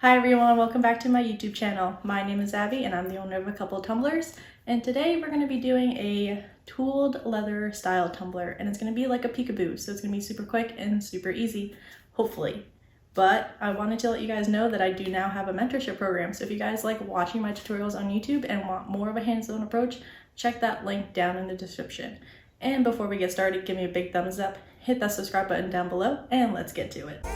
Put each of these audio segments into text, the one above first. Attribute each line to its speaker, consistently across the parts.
Speaker 1: Hi everyone, welcome back to my YouTube channel. My name is Abby and I'm the owner of A Couple Tumblers, and today we're going to be doing a tooled leather style tumbler, and it's going to be like a peekaboo, so it's going to be super quick and super easy, hopefully. But I wanted to let you guys know that I do now have a mentorship program, so if you guys like watching my tutorials on YouTube and want more of a hands-on approach, check that link down in the description. And before we get started, give me a big thumbs up, hit that subscribe button down below, and let's get to it.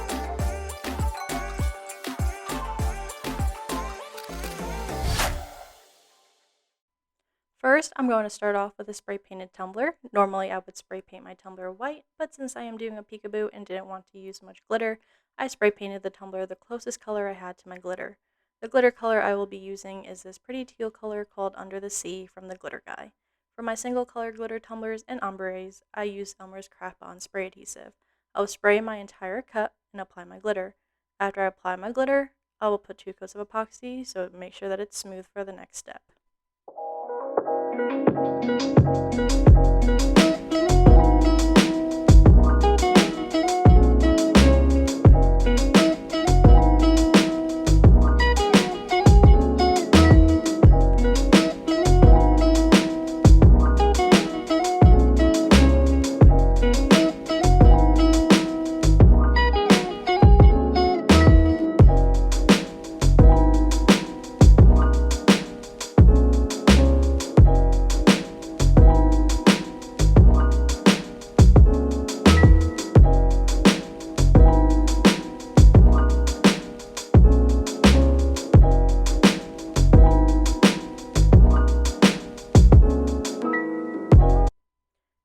Speaker 1: First, I'm going to start off with a spray painted tumbler. Normally I would spray paint my tumbler white, but since I am doing a peekaboo and didn't want to use much glitter, I spray painted the tumbler the closest color I had to my glitter. The glitter color I will be using is this pretty teal color called Under the Sea from the Glitter Guy. For my single color glitter tumblers and ombres, I use Elmers Craft On Spray Adhesive. I will spray my entire cup and apply my glitter. After I apply my glitter, I will put 2 coats of epoxy so make sure that it's smooth for the next step.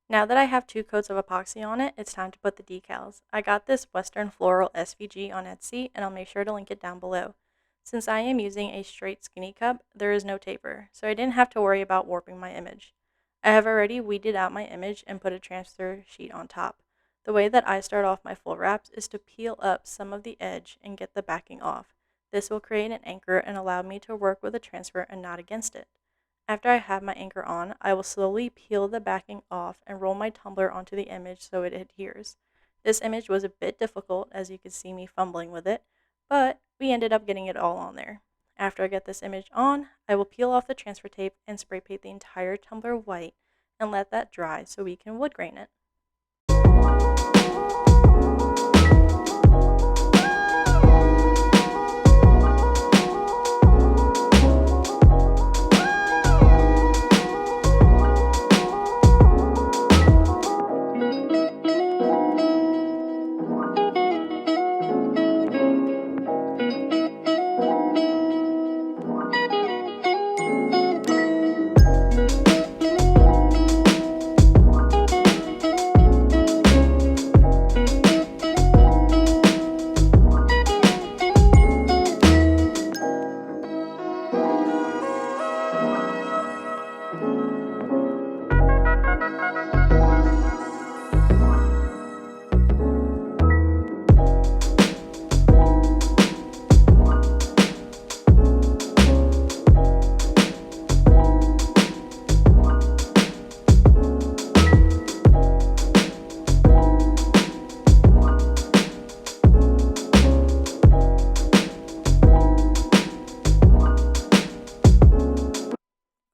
Speaker 1: Now that I have 2 coats of epoxy on it, it's time to put the decals. I got this Western Floral SVG on Etsy, and I'll make sure to link it down below. Since I am using a straight skinny cup, there is no taper, so I didn't have to worry about warping my image. I have already weeded out my image and put a transfer sheet on top. The way that I start off my full wraps is to peel up some of the edge and get the backing off. This will create an anchor and allow me to work with a transfer and not against it. After I have my anchor on, I will slowly peel the backing off and roll my tumbler onto the image so it adheres. This image was a bit difficult, as you can see me fumbling with it, but we ended up getting it all on there. After I get this image on, I will peel off the transfer tape and spray paint the entire tumbler white and let that dry so we can wood grain it.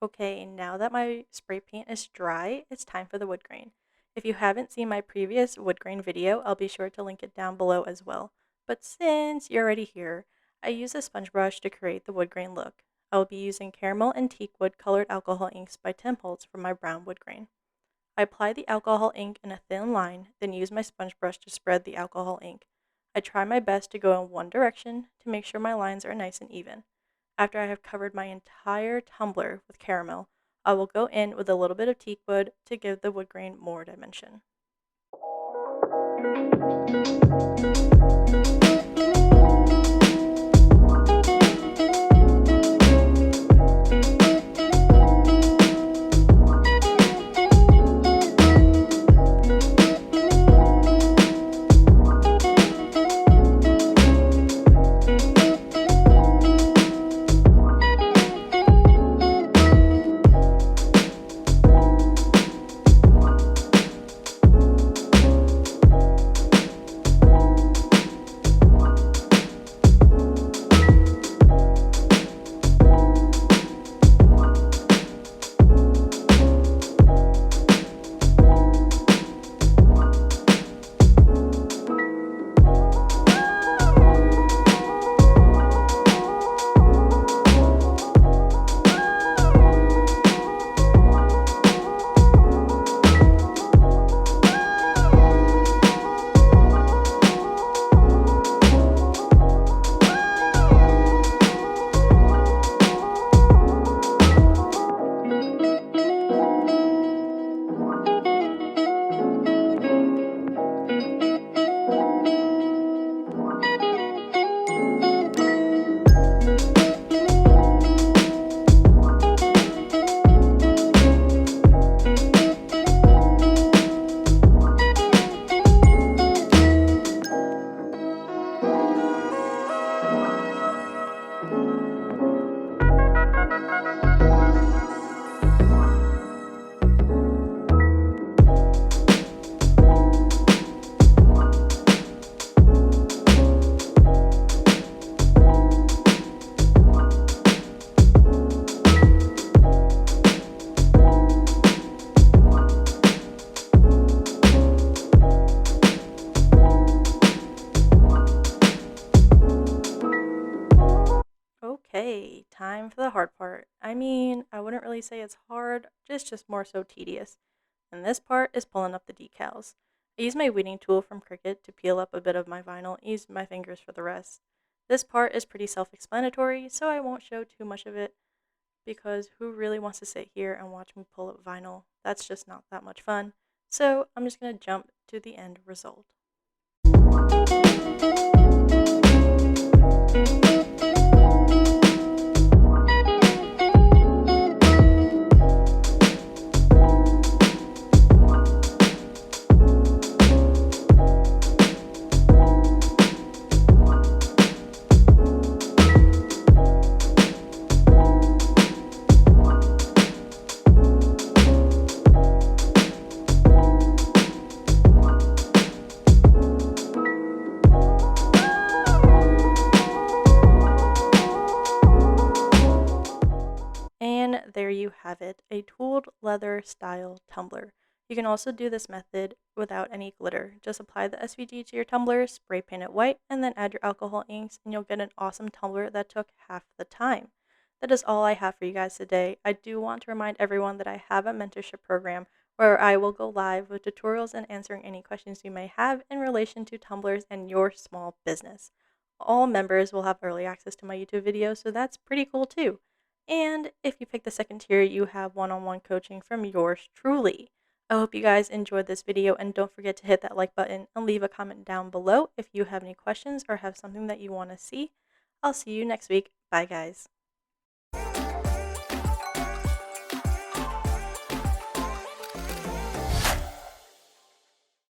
Speaker 1: Okay, now that my spray paint is dry, it's time for the wood grain. If you haven't seen my previous wood grain video, I'll be sure to link it down below as well. But since you're already here, I use a sponge brush to create the wood grain look. I will be using caramel and teak wood colored alcohol inks by Tim Holtz for my brown wood grain. I apply the alcohol ink in a thin line, then use my sponge brush to spread the alcohol ink. I try my best to go in one direction to make sure my lines are nice and even. After I have covered my entire tumbler with caramel, I will go in with a little bit of teak wood to give the wood grain more dimension. time for the hard part. I mean, I wouldn't really say it's hard, just more so tedious. And this part is pulling up the decals. I use my weeding tool from Cricut to peel up a bit of my vinyl and use my fingers for the rest. This part is pretty self-explanatory, so I won't show too much of it because who really wants to sit here and watch me pull up vinyl? That's just not that much fun. So I'm just going to jump to the end result. And there you have it, a tooled leather style tumbler. You can also do this method without any glitter. Just apply the SVG to your tumbler, spray paint it white, and then add your alcohol inks, and you'll get an awesome tumbler that took half the time. That is all I have for you guys today. I do want to remind everyone that I have a mentorship program where I will go live with tutorials and answering any questions you may have in relation to tumblers and your small business. All members will have early access to my YouTube videos, so that's pretty cool too. And if you pick the second tier, you have one-on-one coaching from yours truly. I hope you guys enjoyed this video, and don't forget to hit that like button and leave a comment down below if you have any questions or have something that you want to see. I'll see you next week. Bye guys.